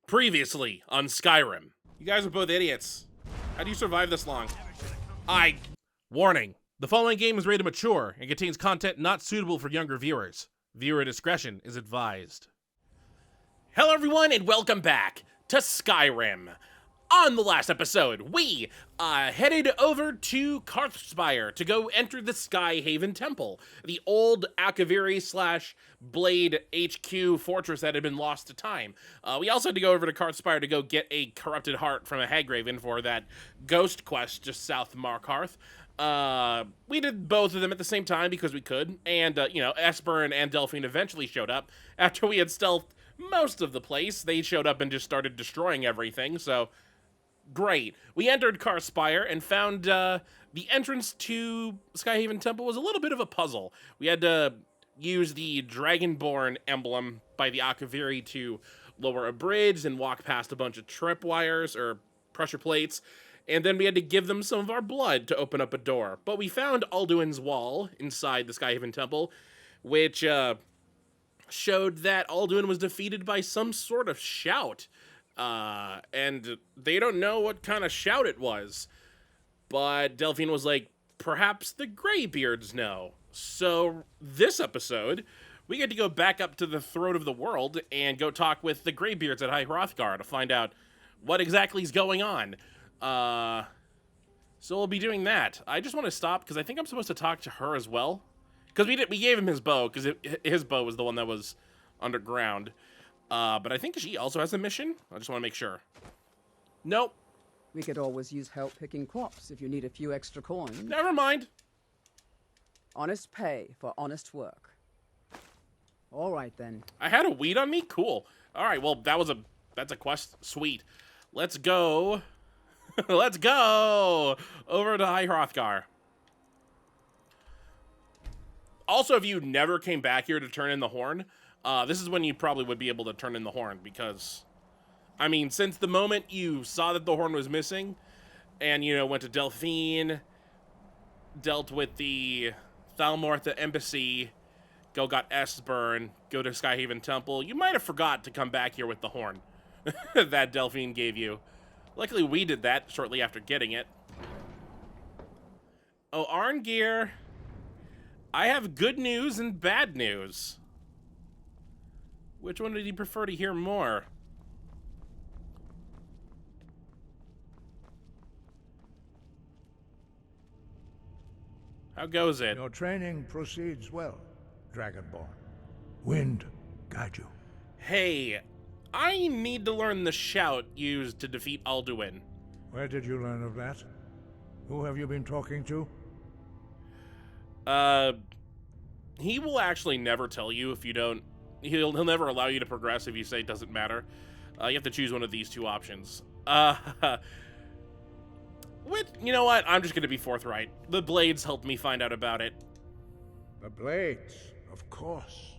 Previously on Skyrim. You guys are both idiots. How do you survive this long? Warning. The following game is rated mature and contains content not suitable for younger viewers. Viewer discretion is advised. Hello everyone and welcome back to Skyrim. On the last episode, we headed over to Karthspire to go enter the Skyhaven Temple, the old Akaviri / Blade HQ fortress that had been lost to time. We also had to go over to Karthspire to go get a corrupted heart from a Hagraven for that ghost quest just south of Markarth. We did both of them at the same time because we could, and, Esbern and Delphine eventually showed up. After we had stealthed most of the place, they showed up and just started destroying everything, so great. We entered Karthspire and found the entrance to Skyhaven Temple was a little bit of a puzzle. We had to use the Dragonborn emblem by the Akaviri to lower a bridge and walk past a bunch of tripwires or pressure plates, and then we had to give them some of our blood to open up a door. But we found Alduin's wall inside the Skyhaven Temple, which showed that Alduin was defeated by some sort of shout. And they don't know what kind of shout it was. But Delphine was like, perhaps the Greybeards know. So this episode, we get to go back up to the throat of the world and go talk with the Greybeards at High Hrothgar to find out what exactly is going on. So we'll be doing that. I just want to stop because I think I'm supposed to talk to her as well. Because we gave him his bow, because his bow was the one that was underground. But I think she also has a mission. I just want to make sure. Nope. We could always use help picking crops if you need a few extra coins. Never mind. Honest pay for honest work. All right, then. I had a weed on me? Cool. All right, well, that's a quest. Sweet. Let's go. Let's go over to High Hrothgar. Also, if you never came back here to turn in the horn, this is when you probably would be able to turn in the horn, because, I mean, since the moment you saw that the horn was missing, and, went to Delphine, dealt with the Thalmortha Embassy, got Esbern, go to Skyhaven Temple, you might have forgot to come back here with the horn that Delphine gave you. Luckily, we did that shortly after getting it. Oh, Arngeir, I have good news and bad news. Which one did you prefer to hear more? How goes it? Your training proceeds well, Dragonborn. Wind guide you. Hey, I need to learn the shout used to defeat Alduin. Where did you learn of that? Who have you been talking to? He will actually never tell you if you don't. He'll never allow you to progress if you say it doesn't matter. You have to choose one of these two options. You know what? I'm just going to be forthright. The Blades helped me find out about it. The Blades, of course.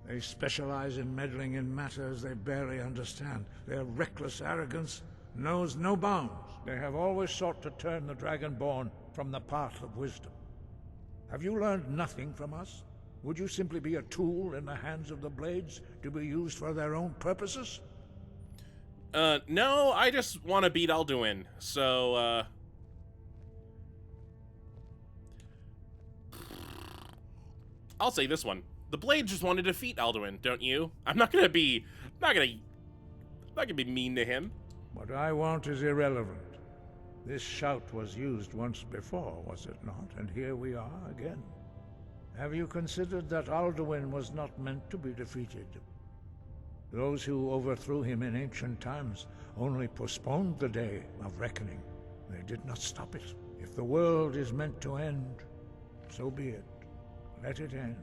They specialize in meddling in matters they barely understand. Their reckless arrogance knows no bounds. They have always sought to turn the Dragonborn from the path of wisdom. Have you learned nothing from us? Would you simply be a tool in the hands of the Blades to be used for their own purposes? No, I just want to beat Alduin, so, I'll say this one. The Blades just want to defeat Alduin, don't you? I'm not gonna be mean to him. What I want is irrelevant. This shout was used once before, was it not? And here we are again. Have you considered that Alduin was not meant to be defeated? Those who overthrew him in ancient times only postponed the day of reckoning. They did not stop it. If the world is meant to end, so be it. Let it end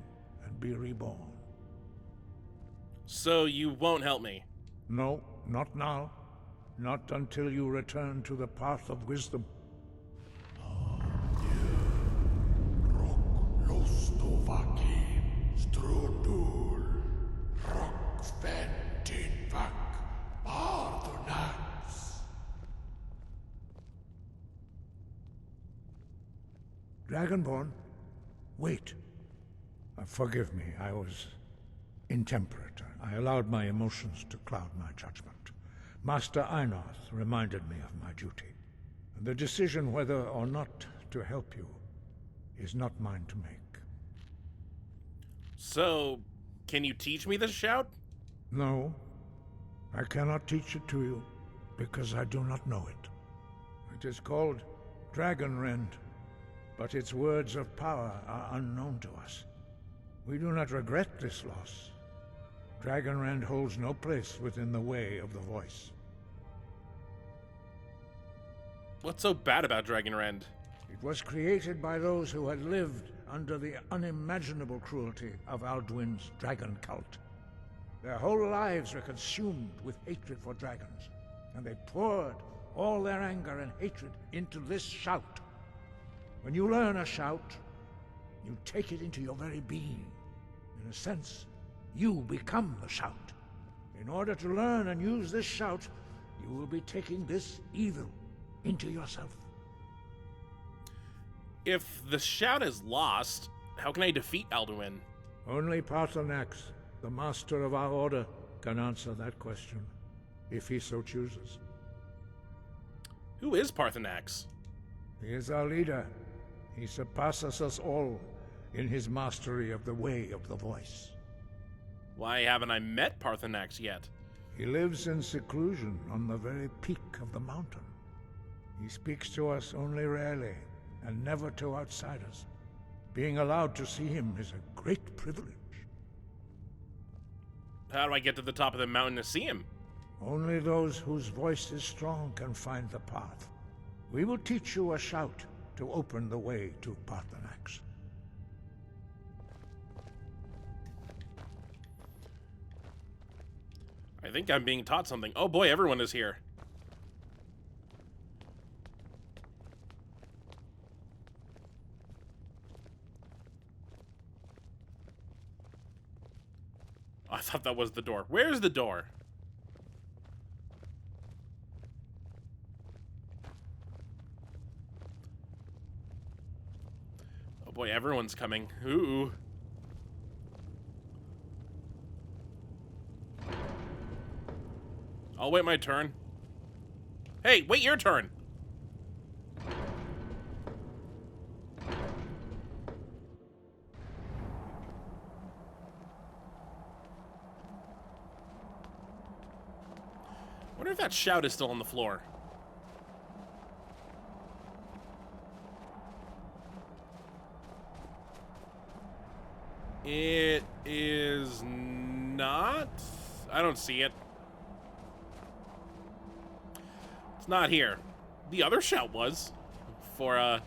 and be reborn. So you won't help me? No, not now. Not until you return to the path of wisdom. Dragonborn, wait. Forgive me, I was intemperate. I allowed my emotions to cloud my judgment. Master Einarth reminded me of my duty. The decision whether or not to help you is not mine to make. So, can you teach me this shout? No, I cannot teach it to you, because I do not know it. It is called Dragon Rend, but its words of power are unknown to us. We do not regret this loss. Dragon Rend holds no place within the way of the voice. What's so bad about Dragon Rend? It was created by those who had lived under the unimaginable cruelty of Alduin's dragon cult. Their whole lives were consumed with hatred for dragons, and they poured all their anger and hatred into this shout. When you learn a shout, you take it into your very being. In a sense, you become the shout. In order to learn and use this shout, you will be taking this evil into yourself. If the shout is lost, how can I defeat Alduin? Only Paarthurnax, the master of our order, can answer that question, if he so chooses. Who is Paarthurnax? He is our leader. He surpasses us all in his mastery of the way of the voice. Why haven't I met Paarthurnax yet? He lives in seclusion on the very peak of the mountain. He speaks to us only rarely, and never to outsiders. Being allowed to see him is a great privilege. How do I get to the top of the mountain to see him? Only those whose voice is strong can find the path. We will teach you a shout to open the way to Paarthurnax. I think I'm being taught something. Oh boy, everyone is here. I thought that was the door. Where's the door? Oh boy, everyone's coming. Ooh. I'll wait my turn. Hey, wait your turn. Wonder if that shout is still on the floor. It is not. I don't see it. It's not here. The other shout was for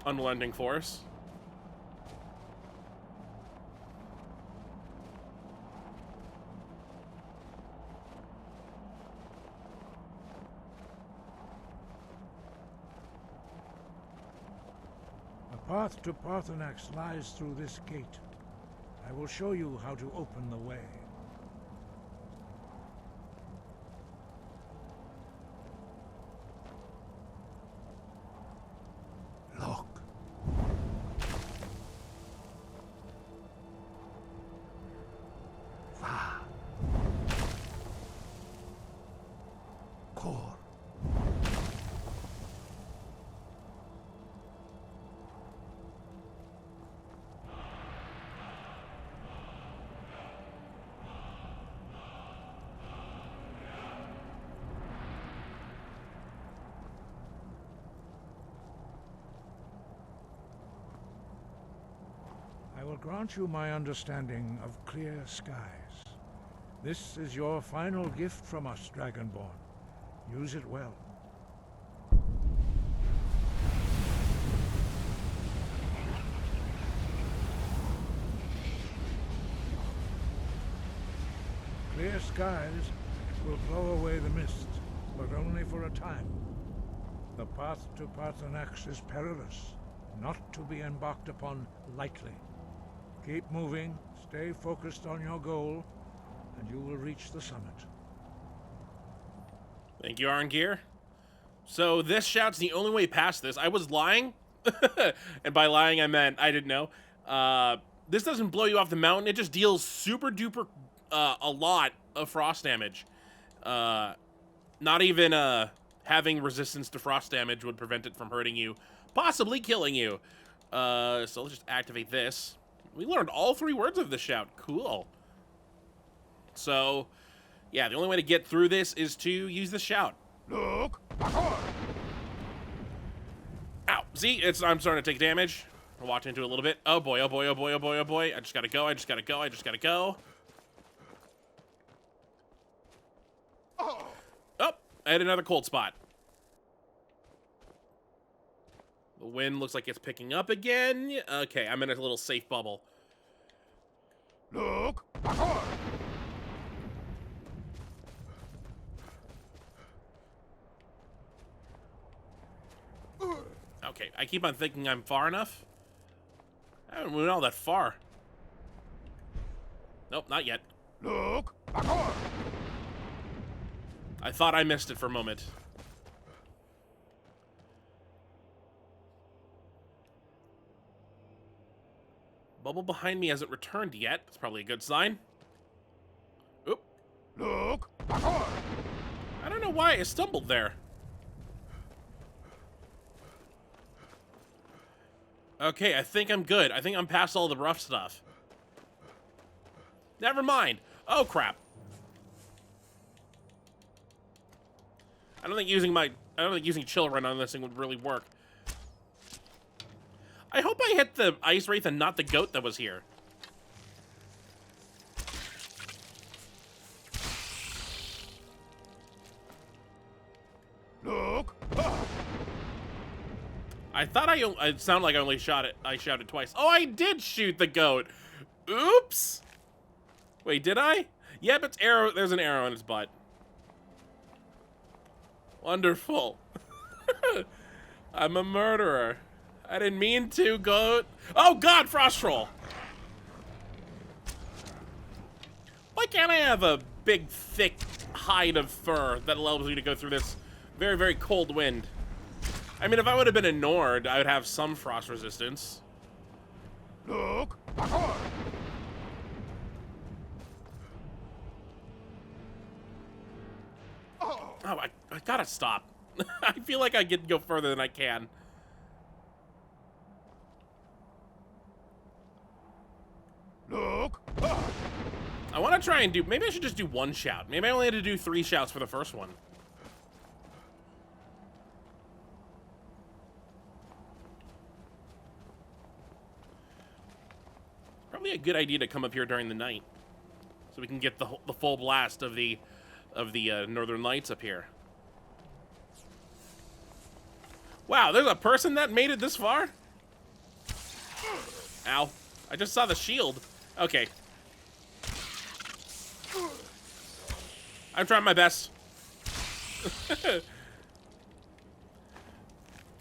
unrelenting force. The path to Paarthurnax lies through this gate. I will show you how to open the way. Look. Va. Kor. I will grant you my understanding of clear skies. This is your final gift from us, Dragonborn. Use it well. Clear skies will blow away the mist, but only for a time. The path to Paarthurnax is perilous, not to be embarked upon lightly. Keep moving, stay focused on your goal, and you will reach the summit. Thank you, Arngir. So this shout's the only way past this. I was lying. And by lying, I meant I didn't know. This doesn't blow you off the mountain. It just deals super duper a lot of frost damage. Not even having resistance to frost damage would prevent it from hurting you, possibly killing you. So let's just activate this. We learned all 3 words of the shout. Cool. So, yeah, the only way to get through this is to use the shout. Look! Ow. See, I'm starting to take damage. I'll watch into it a little bit. Oh boy, oh boy, oh boy, oh boy, oh boy. I just gotta go, I just gotta go, I just gotta go. Oh, I had another cold spot. The wind looks like it's picking up again. Okay, I'm in a little safe bubble. Look! Okay, I keep on thinking I'm far enough. I haven't moved all that far. Nope, not yet. Look! I thought I missed it for a moment. Bubble behind me hasn't returned yet. That's probably a good sign. Oop. Look! I don't know why I stumbled there. Okay, I think I'm good. I think I'm past all the rough stuff. Never mind. Oh, crap. I don't think using chill run on this thing would really work. I hope I hit the ice wraith and not the goat that was here. Look! I thought it sounded like I shouted twice. Oh, I did shoot the goat. Oops. Wait, did I? Yep, there's an arrow in its butt. Wonderful. I'm a murderer. I didn't mean to, goat. Oh god, frost troll. Why can't I have a big, thick hide of fur that allows me to go through this very, very cold wind? I mean, if I would have been a Nord, I would have some frost resistance. Look! Oh, I gotta stop. I feel like I can go further than I can. Look! I want to try and do... Maybe I should just do 1 shout. Maybe I only had to do 3 shouts for the first one. Probably a good idea to come up here during the night, so we can get the full blast of the Northern Lights up here. Wow, there's a person that made it this far? Ow. I just saw the shield. Okay. I'm trying my best.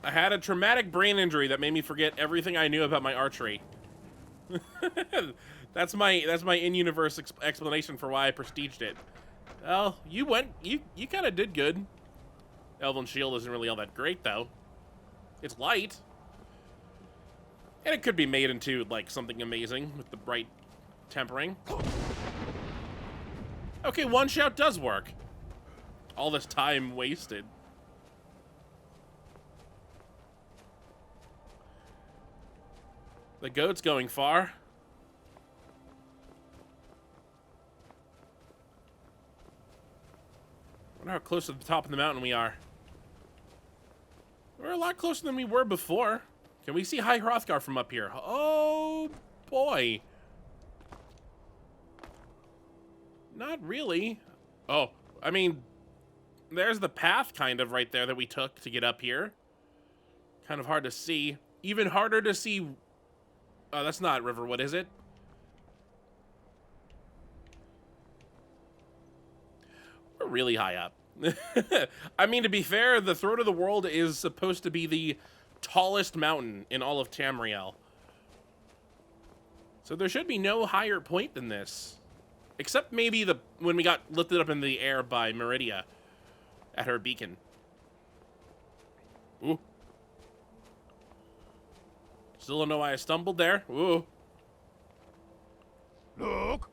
I had a traumatic brain injury that made me forget everything I knew about my archery. That's my in-universe explanation for why I prestiged it. Well, you kind of did good. Elven Shield isn't really all that great, though. It's light. And it could be made into, like, something amazing with the bright tempering. Okay, 1 shout does work. All this time wasted. The goat's going far. I wonder how close to the top of the mountain we are. We're a lot closer than we were before. Can we see High Hrothgar from up here? Oh, boy. Not really. Oh, I mean, there's the path kind of right there that we took to get up here. Kind of hard to see. Even harder to see... Oh, that's not Riverwood, is it? We're really high up. I mean, to be fair, the Throat of the World is supposed to be the tallest mountain in all of Tamriel. So there should be no higher point than this. Except maybe when we got lifted up in the air by Meridia at her beacon. Ooh. Still don't know why I stumbled there. Ooh. Look!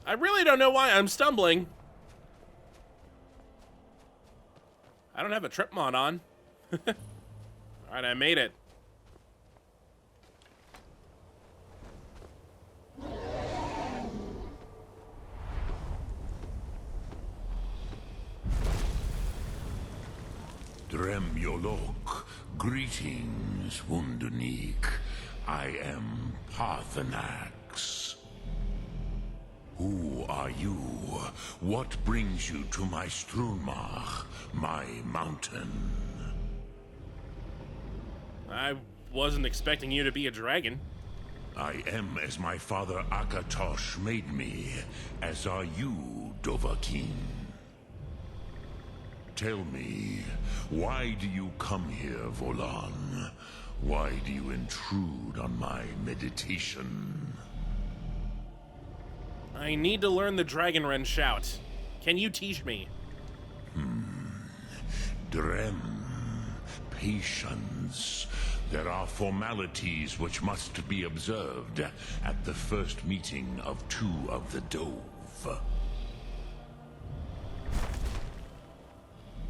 I really don't know why I'm stumbling. I don't have a trip mod on. Alright, I made it. Dremyolok, greetings, Wundernik. I am Parthenax. Who are you? What brings you to my Strunmach, my mountain? I wasn't expecting you to be a dragon. I am as my father Akatosh made me, as are you, Dovahkiin. Tell me, why do you come here, Volan? Why do you intrude on my meditation? I need to learn the Dragonren shout. Can you teach me? Drem, patience. There are formalities which must be observed at the first meeting of two of the Dove.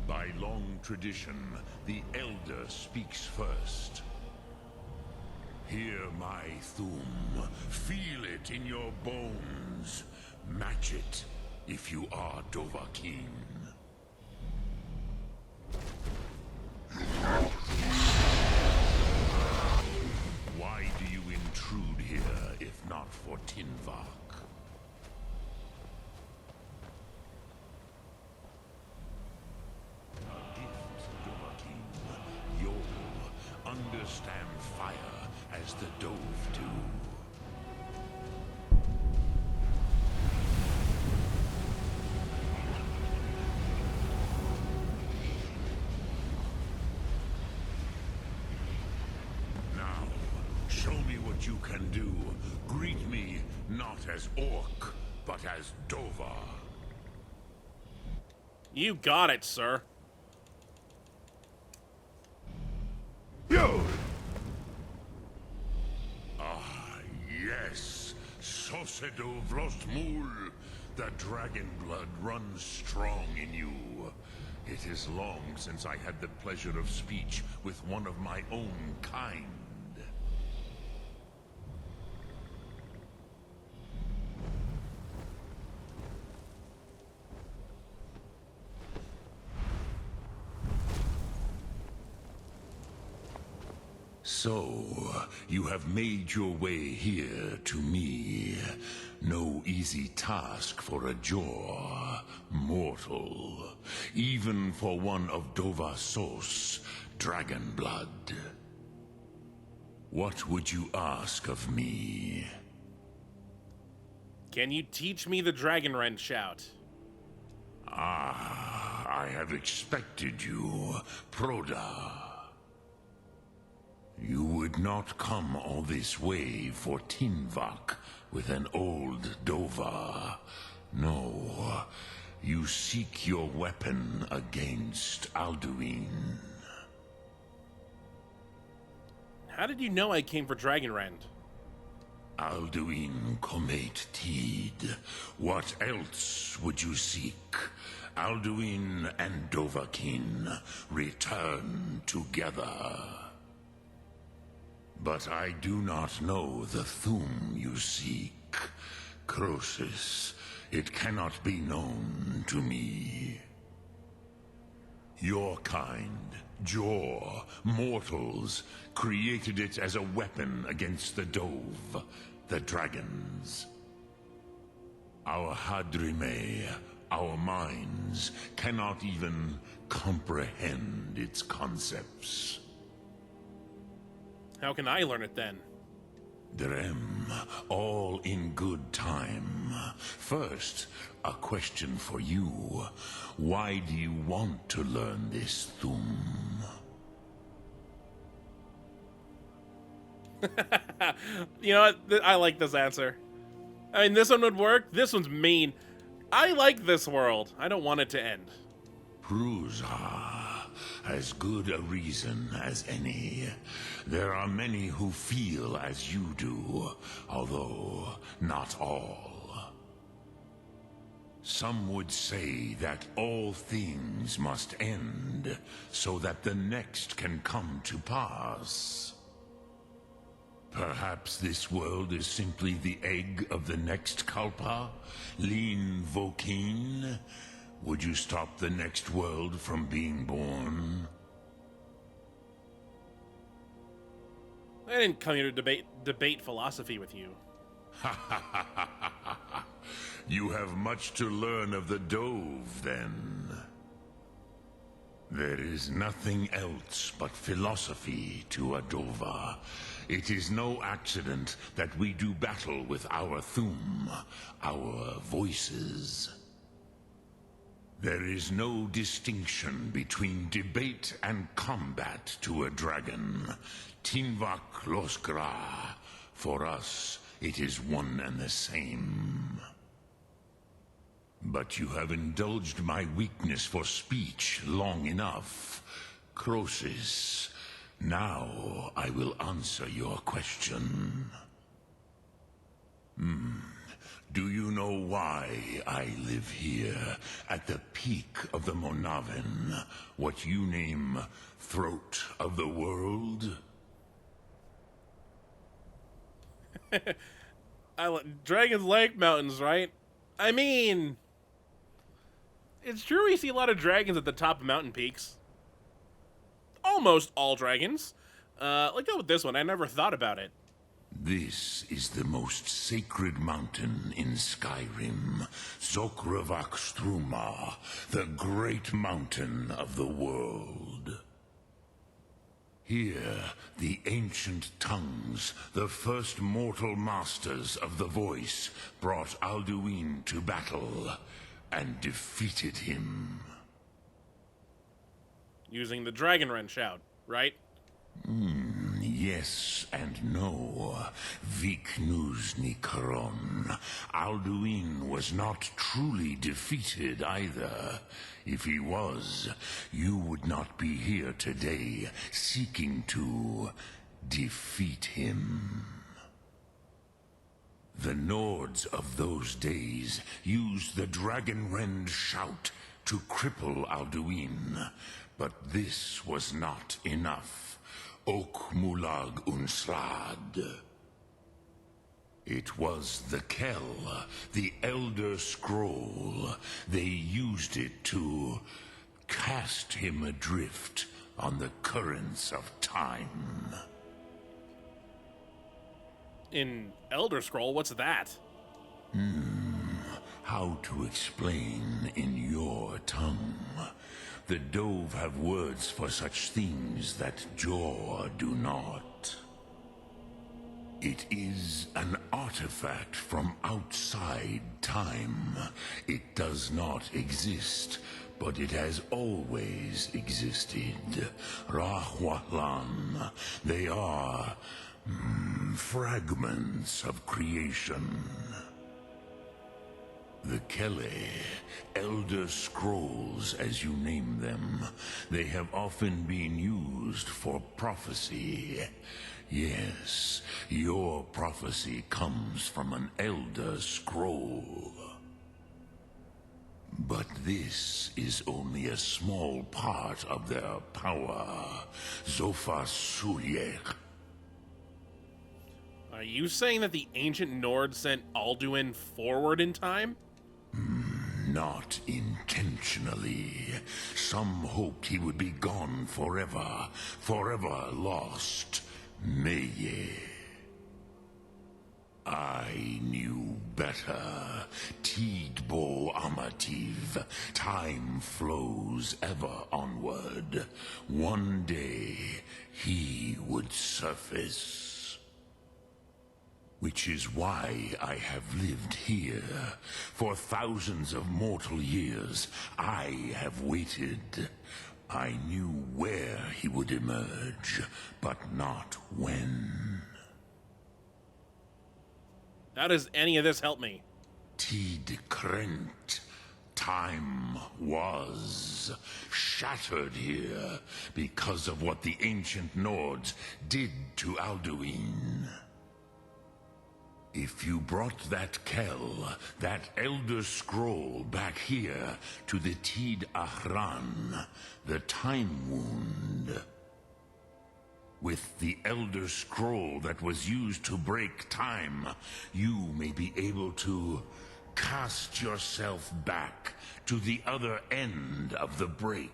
By long tradition, the Elder speaks first. Hear my Thum. Feel it in your bones. Match it if you are Dovahkiin. Why do you intrude here if not for Tinvak? You'll understand fire as the Dove do. Now, show me what you can do. Greet me not as Orc, but as Dova. You got it, sir. Yo! Ah, yes. Sosedo Vrostmul. The dragon blood runs strong in you. It is long since I had the pleasure of speech with one of my own kind. So, you have made your way here to me. No easy task for a Jor, mortal. Even for one of Dovasos, dragon blood. What would you ask of me? Can you teach me the Dragonren shout? Ah, I have expected you, Proda. You would not come all this way for Tinvak with an old Dova. No, you seek your weapon against Alduin. How did you know I came for Dragonrend? Alduin Comate Teed. What else would you seek? Alduin and Dovahkiin return together. But I do not know the Thum you seek. Croesus, it cannot be known to me. Your kind, Jor, mortals, created it as a weapon against the Dove, the dragons. Our Hadrime, our minds, cannot even comprehend its concepts. How can I learn it then? Drem, all in good time. First, a question for you. Why do you want to learn this Thum? You know what? I like this answer. I mean, this one would work. This one's mean. I like this world. I don't want it to end. Prusa. As good a reason as any. There are many who feel as you do, although not all. Some would say that all things must end so that the next can come to pass. Perhaps this world is simply the egg of the next Kalpa, Lin Vokin. Would you stop the next world from being born? I didn't come here to debate philosophy with you. You have much to learn of the Dove, then. There is nothing else but philosophy to a Dova. It is no accident that we do battle with our Thum, our voices. There is no distinction between debate and combat to a dragon. Tinvak Loskra. For us, it is one and the same. But you have indulged my weakness for speech long enough. Croesus, now I will answer your question. Do you know why I live here, at the peak of the Monavin, what you name throat of the world? Dragon's Lake Mountains, right? I mean, it's true we see a lot of dragons at the top of mountain peaks. Almost all dragons. Like go with this one, I never thought about it. This is the most sacred mountain in Skyrim, Zokravak Struma, the great mountain of the world. Here, the ancient tongues, the first mortal masters of the voice, brought Alduin to battle and defeated him. Using the Dragon Wrench shout, right? Yes and no. Viknuzny Karon. Alduin was not truly defeated either. If he was, you would not be here today seeking to defeat him. The Nords of those days used the Dragonrend shout to cripple Alduin, but this was not enough. Ok Mulag Unslad. It was the Kell, the Elder Scroll. They used it to cast him adrift on the currents of time. In Elder Scroll, what's that? How to explain in your tongue? The Dove have words for such things that Jor do not. It is an artifact from outside time. It does not exist, but it has always existed. Rahwalan. They are fragments of creation. The Kele, Elder Scrolls as you name them, they have often been used for prophecy. Yes, your prophecy comes from an Elder Scroll. But this is only a small part of their power. Zofa Suyek. Are you saying that the ancient Nord sent Alduin forward in time? Not intentionally. Some hoped he would be gone forever, forever lost. Meye. I knew better. Tidbo Amativ. Time flows ever onward. One day, he would surface. Which is why I have lived here. For thousands of mortal years, I have waited. I knew where he would emerge, but not when. How does any of this help me? Tid Krent. Time was shattered here because of what the ancient Nords did to Alduin. If you brought that Kell, that Elder Scroll back here to the Tid Ahran, the Time Wound. With the Elder Scroll that was used to break time, you may be able to cast yourself back to the other end of the break.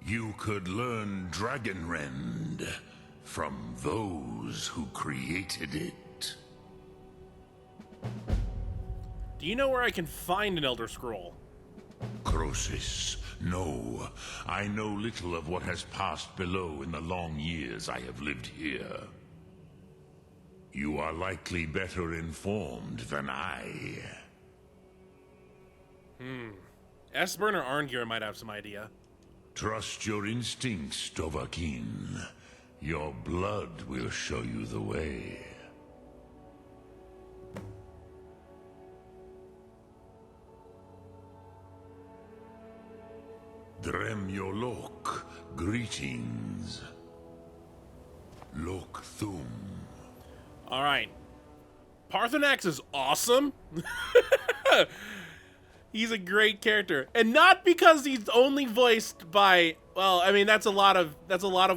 You could learn Dragonrend from those who created it. Do you know where I can find an Elder Scroll? Croesus, no. I know little of what has passed below in the long years I have lived here. You are likely better informed than I. Esbern or Arngeir might have some idea. Trust your instincts, Dovahkiin. Your blood will show you the way. Dremyolok, greetings. Lok Thum. All right. Parthenax is awesome. He's a great character, and not because he's only voiced by. Well, I mean that's a lot of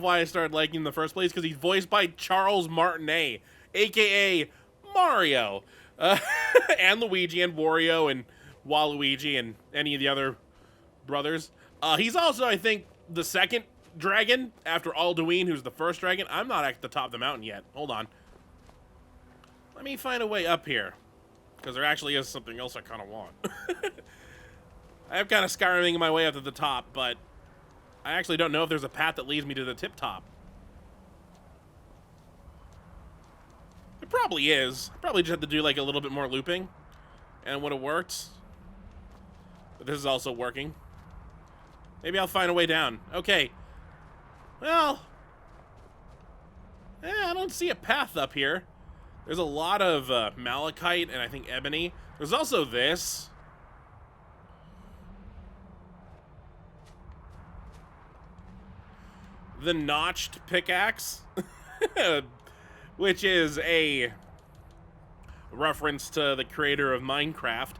why I started liking him in the first place, because he's voiced by Charles Martinet, aka Mario, and Luigi and Wario and Waluigi and any of the other brothers. He's also, I think, the second dragon after Alduin, who's the first dragon. I'm not at the top of the mountain yet. Hold on. Let me find a way up here, because there actually is something else I kind of want. I'm kind of Skyriming my way up to the top, but I actually don't know if there's a path that leads me to the tip top. It probably is. Probably just have to do like a little bit more looping, and it would have worked. But this is also working. Maybe I'll find a way down. Okay. Well, I don't see a path up here. There's a lot of malachite and I think ebony. There's also this. The notched pickaxe, which is a reference to the creator of Minecraft.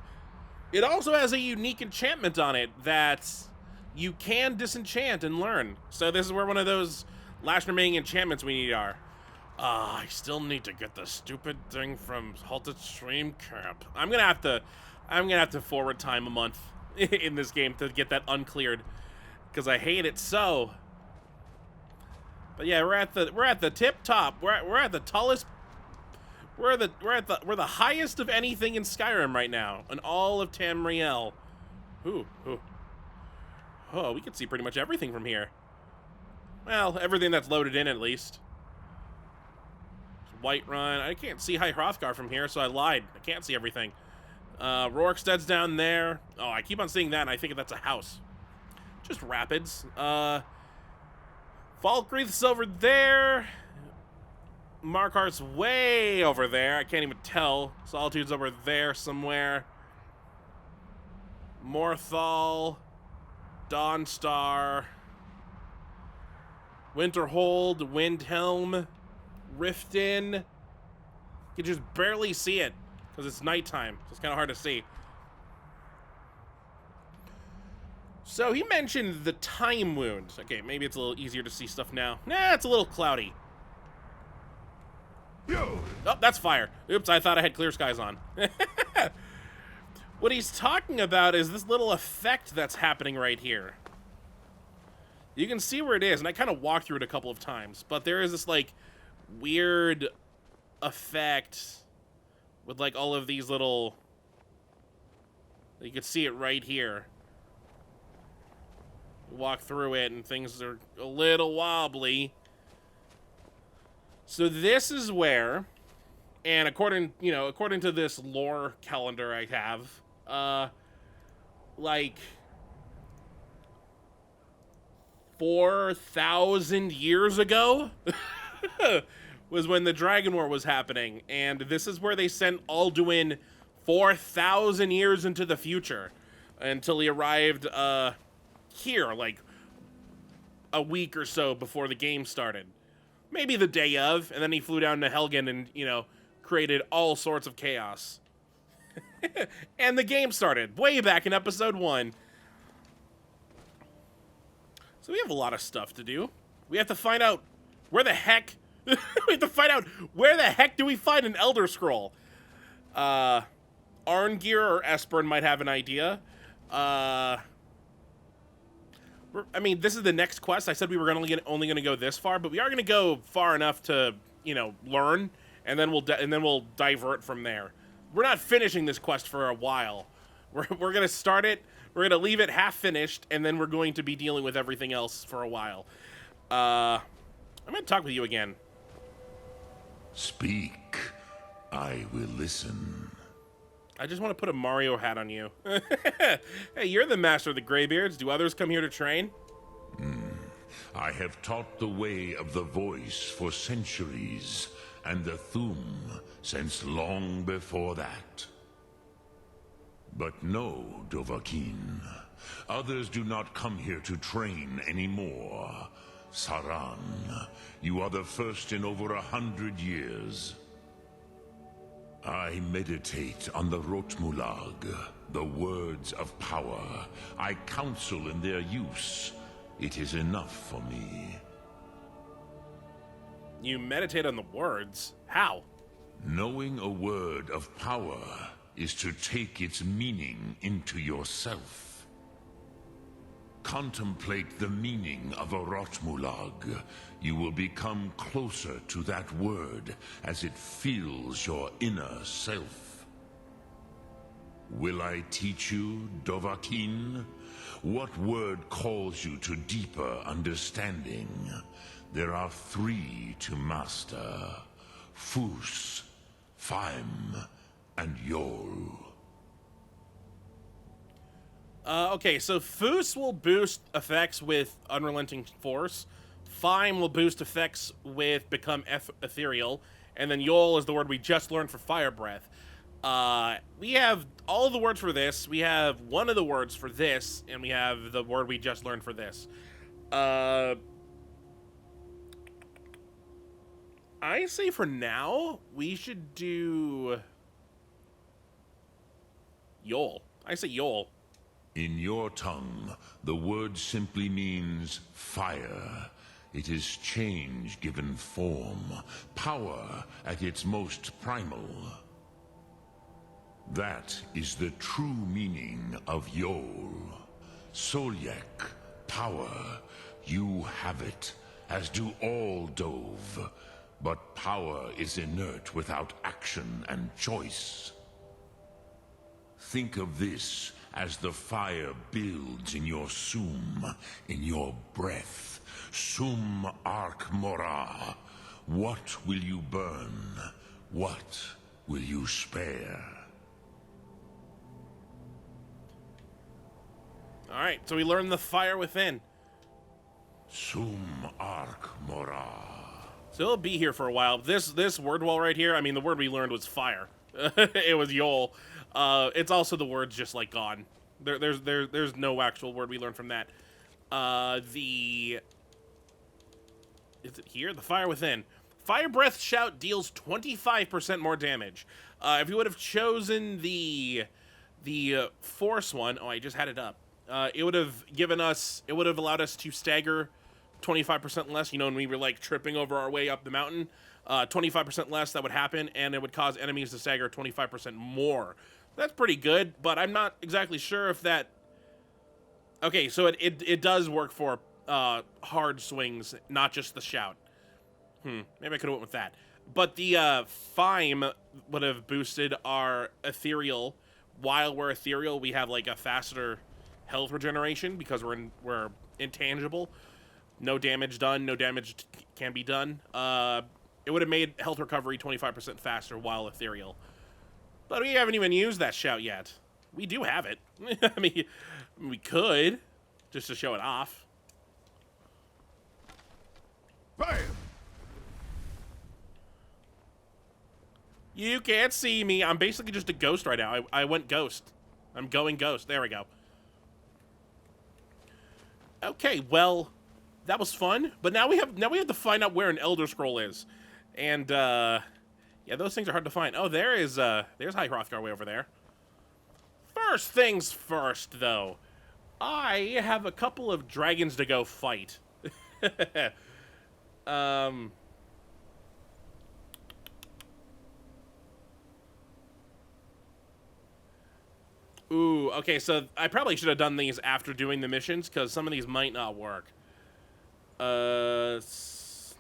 It also has a unique enchantment on it that you can disenchant and learn. So this is where one of those last remaining enchantments we need are. I still need to get the stupid thing from Halted Stream Camp. I'm gonna have to forward time a month in this game to get that uncleared, because I hate it so. But yeah, we're at the tip top. We're at the tallest. We're the highest of anything in Skyrim right now, in all of Tamriel. Ooh. Oh, we can see pretty much everything from here. Well, everything that's loaded in, at least. Whiterun. I can't see High Hrothgar from here, so I lied. I can't see everything. Rorikstead's down there. Oh, I keep on seeing that, and I think that's a house. Just rapids. Falkreath's over there. Markarth's way over there. I can't even tell. Solitude's over there somewhere. Morthal. Dawnstar. Winterhold. Windhelm. Riften. You can just barely see it because it's nighttime, so it's kind of hard to see. So he mentioned the time wound. Okay, maybe it's a little easier to see stuff now. Nah, it's a little cloudy. Oh, that's fire. Oops, I thought I had clear skies on. What he's talking about is this little effect that's happening right here. You can see where it is, and I kind of walked through it a couple of times, but there is this, like, weird effect with, like, all of these little... You can see it right here. Walk through it, and things are a little wobbly. So this is where, and according to this lore calendar I have, like 4,000 years ago was when the Dragon War was happening, and this is where they sent Alduin 4,000 years into the future until he arrived here, like a week or so before the game started. maybe the day of, and then he flew down to Helgen and, you know, created all sorts of chaos. And the game started way back in episode 1. So we have a lot of stuff to do. We have to find out where the heck... we have to find out where the heck do we find an Elder Scroll? Arngir or Esper might have an idea. I mean, this is the next quest. I said we were only going to go this far, but we are going to go far enough to, you know, learn, and then we'll divert from there. We're not finishing this quest for a while. We're going to start it. We're going to leave it half finished, and then we're going to be dealing with everything else for a while. I'm going to talk with you again. Speak. I will listen. I just want to put a Mario hat on you. Hey, you're the master of the Greybeards. Do others come here to train? I have taught the way of the voice for centuries, and the Thum since long before that. But no, Dovahkiin. Others do not come here to train anymore. Saran, you are the first in over 100 years. I meditate on the Rotmulag, the words of power. I counsel in their use. It is enough for me. You meditate on the words? How? Knowing a word of power is to take its meaning into yourself. Contemplate the meaning of a Rotmulag. You will become closer to that word as it fills your inner self. Will I teach you, Dovahkiin? What word calls you to deeper understanding? There are 3 to master: Fus, Faim, and Yol. Okay, so Fus will boost effects with Unrelenting Force. Faim will boost effects with Become Ethereal. And then Yol is the word we just learned for Fire Breath. We have all of the words for this. We have one of the words for this. And we have the word we just learned for this. I say for now, we should do Yol. I say Yol. In your tongue, the word simply means fire. It is change given form, power at its most primal. That is the true meaning of Yol. Solyek, power. You have it, as do all Dove. But power is inert without action and choice. Think of this as the fire builds in your sum, in your breath. Sum Ark Mora. What will you burn? What will you spare? Alright, so we learned the fire within. Sum Ark Mora. So it'll be here for a while. This word wall right here, I mean, the word we learned was fire. It was Yol. It's also the words just like gone. There's no actual word we learned from that. Is it here? The fire within. Fire breath shout deals 25% more damage. If you would have chosen the force one, oh, I just had it up. It would have allowed us to stagger 25% less. You know, when we were like tripping over our way up the mountain, 25% less that would happen, and it would cause enemies to stagger 25% more. That's pretty good, but I'm not exactly sure if that... Okay, so it does work for hard swings, not just the shout. Maybe I could have went with that. But the Faim would have boosted our ethereal. While we're ethereal, we have like a faster health regeneration because we're intangible. No damage done, no damage can be done. It would have made health recovery 25% faster while ethereal. But we haven't even used that shout yet. We do have it. I mean, we could, just to show it off. Bam! You can't see me. I'm basically just a ghost right now. I went ghost. I'm going ghost. There we go. Okay, well, that was fun, but now we have to find out where an Elder Scroll is. And yeah, those things are hard to find. Oh, there's High Hrothgar way over there. First things first, though. I have a couple of dragons to go fight. Ooh, okay, so I probably should have done these after doing the missions, because some of these might not work. Northeast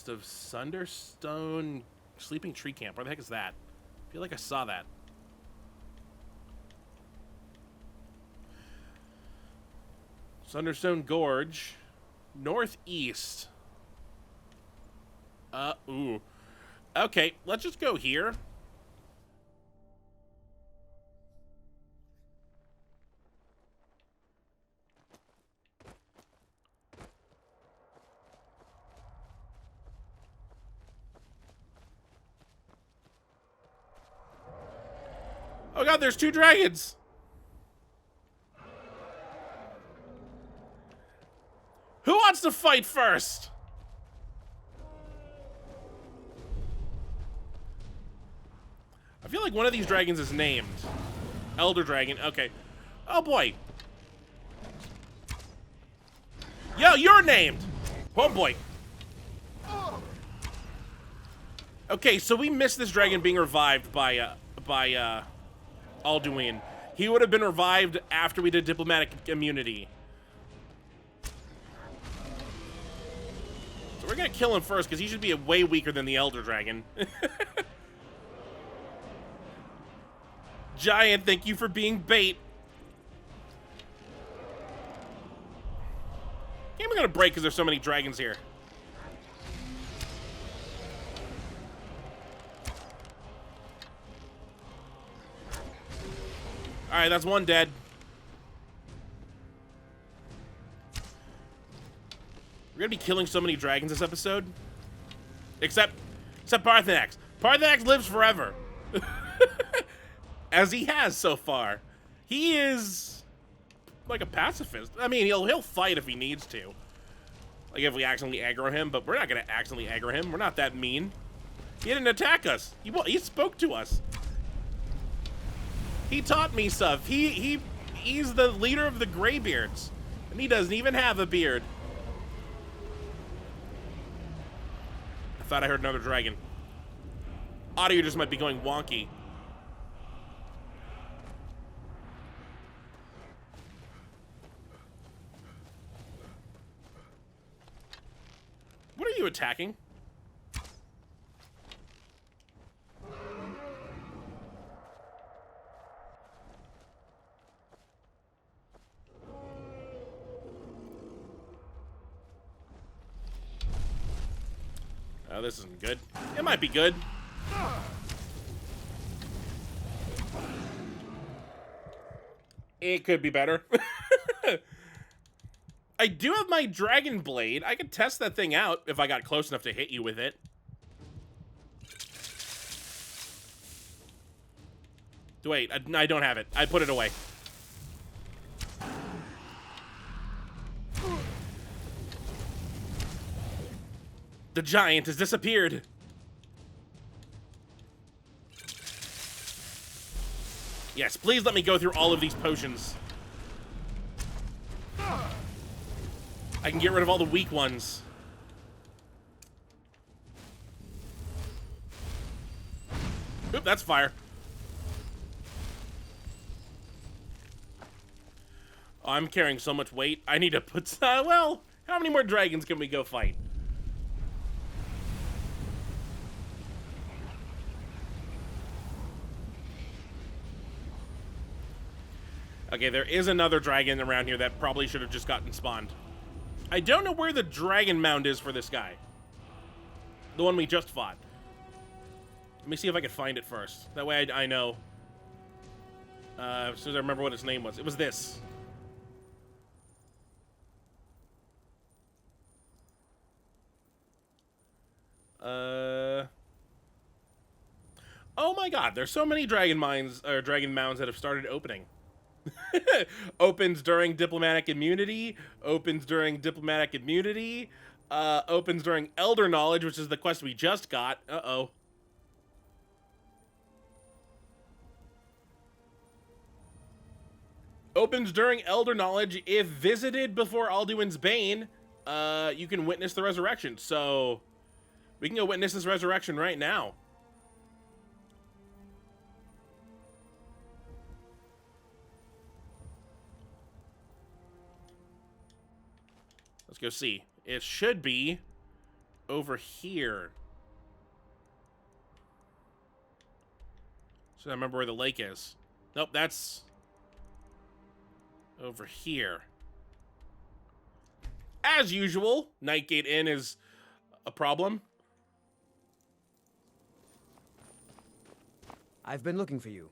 of Sunderstone Sleeping Tree Camp. Where the heck is that? I feel like I saw that. Sunderstone Gorge. Northeast. Ooh. Okay, let's just go here. Oh god, there's 2 dragons! Who wants to fight first? I feel like one of these dragons is named. Elder Dragon, okay. Oh boy. Yo, you're named! Oh boy. Okay, so we missed this dragon being revived by Alduin. He would have been revived after we did diplomatic immunity. So we're gonna kill him first, because he should be way weaker than the Elder Dragon. Giant, thank you for being bait. Game is gonna break because there's so many dragons here. Alright, that's one dead. We're gonna be killing so many dragons this episode. Except Parthenax. Parthenax lives forever. As he has so far. He is like a pacifist. I mean, he'll fight if he needs to. Like if we accidentally aggro him, but we're not gonna accidentally aggro him. We're not that mean. He didn't attack us. He spoke to us. He taught me stuff. He's the leader of the Greybeards. And he doesn't even have a beard. I thought I heard another dragon. Audio just might be going wonky. What are you attacking? Oh, this isn't good. It might be good. It could be better. I do have my dragon blade. I could test that thing out if I got close enough to hit you with it. Wait, I don't have it. I put it away. The giant has disappeared. Yes, please let me go through all of these potions. I can get rid of all the weak ones. Oop, that's fire. Oh, I'm carrying so much weight. I need to put... well, how many more dragons can we go fight? Okay, there is another dragon around here that probably should have just gotten spawned. I don't know where the dragon mound is for this guy. The one we just fought. Let me see if I can find it first. That way I know. As soon as I remember what its name was. It was this. Oh my god, there's so many dragon mines, or dragon mounds that have started opening. Opens during diplomatic immunity. Opens during diplomatic immunity. Opens during elder knowledge, which is the quest we just got. Uh-oh. Opens during elder knowledge. If visited before Alduin's Bane, you can witness the resurrection. So we can go witness this resurrection right now. Let's go see. It should be over here. So I remember where the lake is. Nope, that's over here. As usual, Nightgate Inn is a problem. I've been looking for you.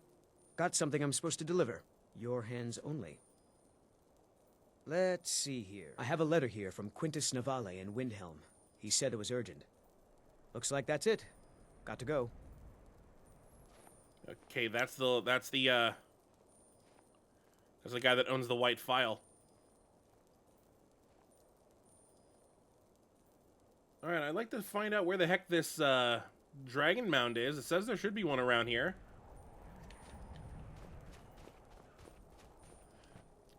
Got something I'm supposed to deliver. Your hands only. Let's see here. I have a letter here from Quintus Navale in Windhelm. He said it was urgent. Looks like that's it. Got to go. Okay, that's the guy that owns the white file. All right, I'd like to find out where the heck this dragon mound is. It says there should be one around here.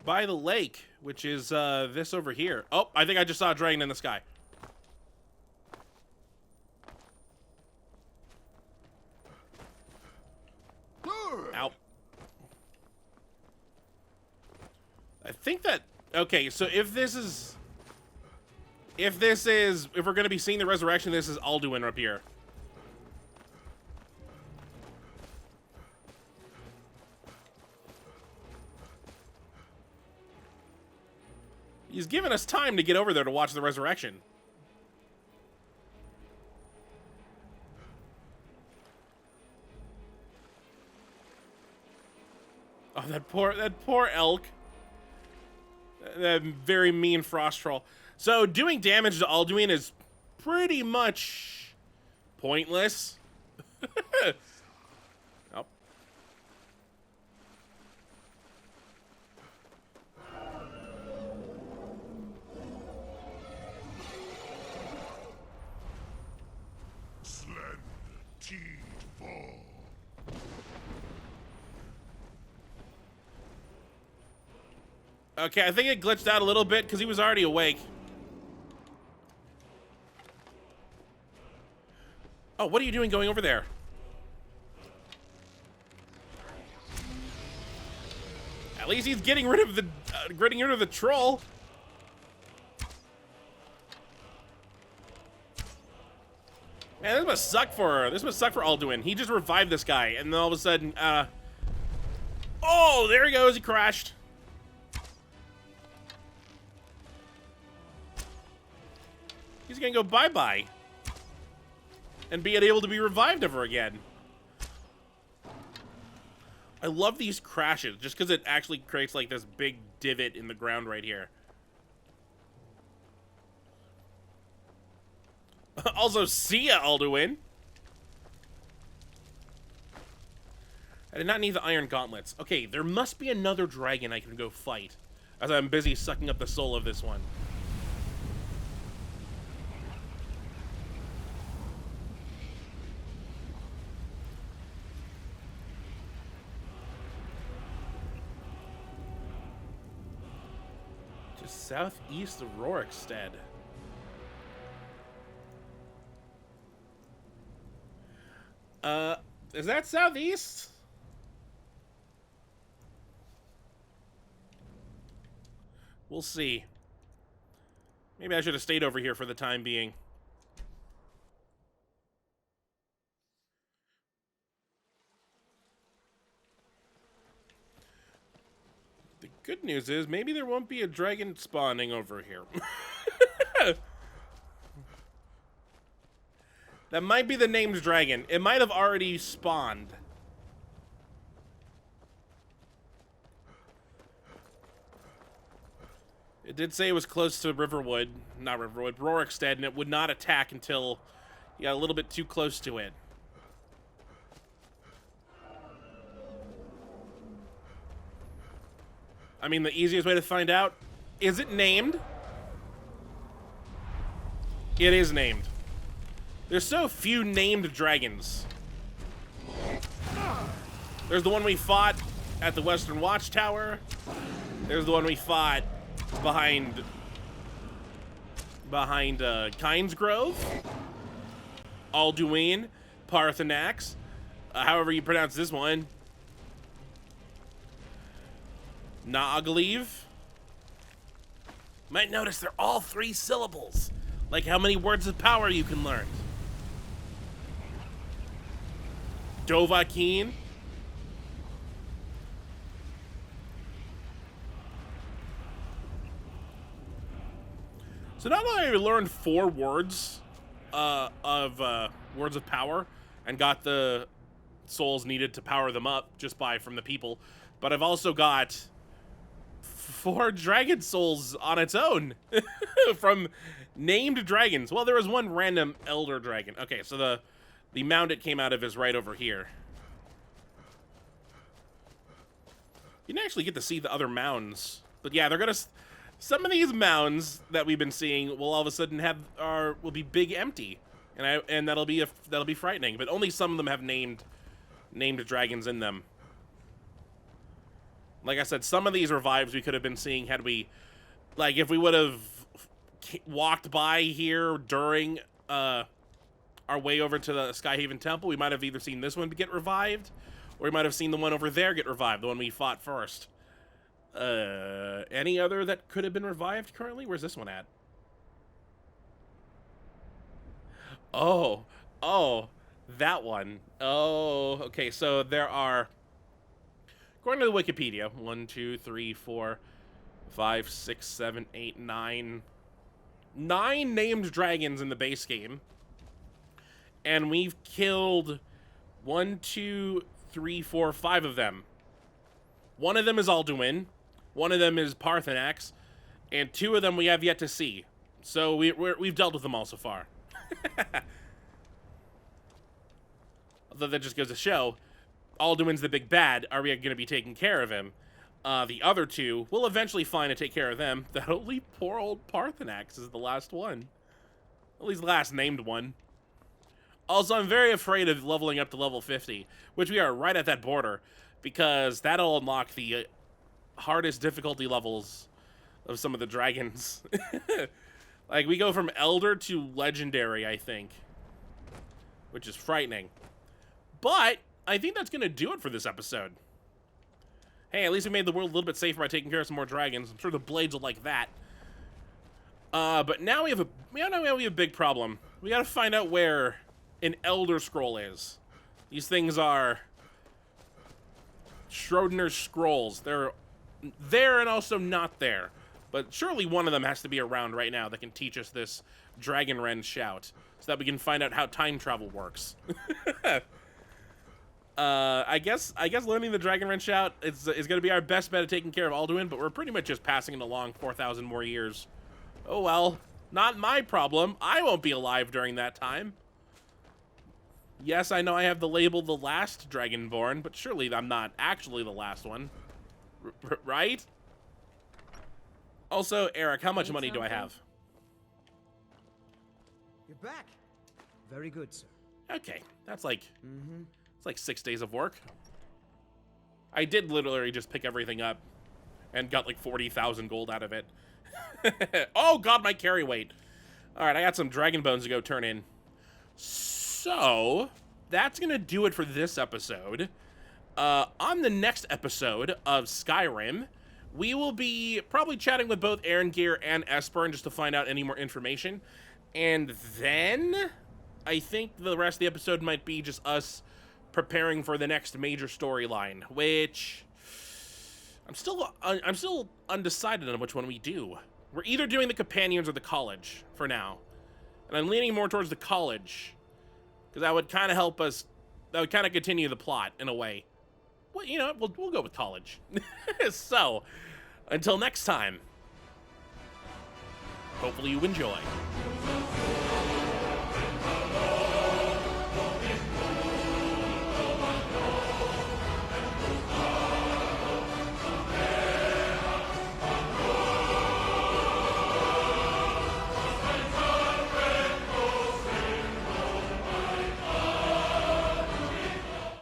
By the lake, which is this over here. Oh, I think I just saw a dragon in the sky. Ow. I think that... Okay, so if we're going to be seeing the resurrection, this is Alduin up here. He's given us time to get over there to watch the resurrection. Oh, that poor elk. That very mean frost troll. So doing damage to Alduin is pretty much pointless. Oh. Okay, I think it glitched out a little bit because he was already awake. Oh, what are you doing going over there? At least he's getting rid of the troll. Man, this must suck for Alduin. He just revived this guy, and then all of a sudden, oh, there he goes. He crashed. He's gonna go bye-bye and be able to be revived ever again. I love these crashes just because it actually creates like this big divot in the ground right here. Also, see ya, Alduin. I did not need the iron gauntlets. Okay, there must be another dragon I can go fight as I'm busy sucking up the soul of this one. Southeast of Rorikstead. Is that southeast? We'll see. Maybe I should have stayed over here for the time being. The good news is maybe there won't be a dragon spawning over here. That might be the named dragon. It might have already spawned. It did say it was close to Riverwood. Not Riverwood, Rorikstead, and it would not attack until you got a little bit too close to it. I mean, the easiest way to find out, is it named? It is named. There's so few named dragons. There's the one we fought at the Western Watchtower. There's the one we fought behind Kynes Grove. Alduin, Parthenax, however you pronounce this one. Naaglev. Might notice they're all 3 syllables. Like how many words of power you can learn. Dovahkiin. So not only have we learned 4 words words of power and got the souls needed to power them up just from the people, but I've also got 4 dragon souls on its own from named dragons. Well, there was one random elder dragon. Okay, so the mound it came out of is right over here. You can actually get to see the other mounds, but yeah, they're gonna. Some of these mounds that we've been seeing will all of a sudden will be big empty, and that'll be frightening. But only some of them have named dragons in them. Like I said, some of these revives we could have been seeing had we, like, if we would have walked by here during our way over to the Skyhaven Temple, we might have either seen this one get revived, or we might have seen the one over there get revived, the one we fought first. Any other that could have been revived currently? Where's this one at? Oh, that one. Oh, okay, so there are, according to the Wikipedia, 1, 2, 3, 4, 5, 6, 7, 8, 9 named dragons in the base game. And we've killed 1, 2, 3, 4, 5 of them. One of them is Alduin. One of them is Parthenax, and 2 of them we have yet to see. So we've dealt with them all so far. Although that just goes to show, Alduin's the big bad. Are we going to be taking care of him? The other 2, we'll eventually find and take care of them. That only poor old Parthenax is the last one. At least the last named one. Also, I'm very afraid of leveling up to level 50, which we are right at that border, because that'll unlock the hardest difficulty levels of some of the dragons. Like, we go from Elder to Legendary, I think, which is frightening. But I think that's going to do it for this episode. Hey, at least we made the world a little bit safer by taking care of some more dragons. I'm sure the blades will like that. But now we have a big problem. We got to find out where an Elder Scroll is. These things are Schrodinger's scrolls. They're there and also not there. But surely one of them has to be around right now that can teach us this Dragon Wren shout, so that we can find out how time travel works. I guess learning the Dragon Wren shout is going to be our best bet at taking care of Alduin, but we're pretty much just passing it along 4,000 more years. Oh well, not my problem. I won't be alive during that time. Yes, I know I have the label the last Dragonborn, but surely I'm not actually the last one. Right? Also, Eric, how much money do I have? You're back. Very good, sir. Okay, that's like, it's like 6 days of work. I did literally just pick everything up and got like 40,000 gold out of it. Oh god, my carry weight. Alright, I got some dragon bones to go turn in. So, that's gonna do it for this episode. On the next episode of Skyrim, we will be probably chatting with both Arengeir and Esbern just to find out any more information. And then, I think the rest of the episode might be just us preparing for the next major storyline, which I'm still undecided on which one we do. We're either doing the companions or the college for now. And I'm leaning more towards the college, because that would kind of help us, that would kind of continue the plot in a way. Well, you know, we'll go with college. So, until next time, hopefully you enjoy.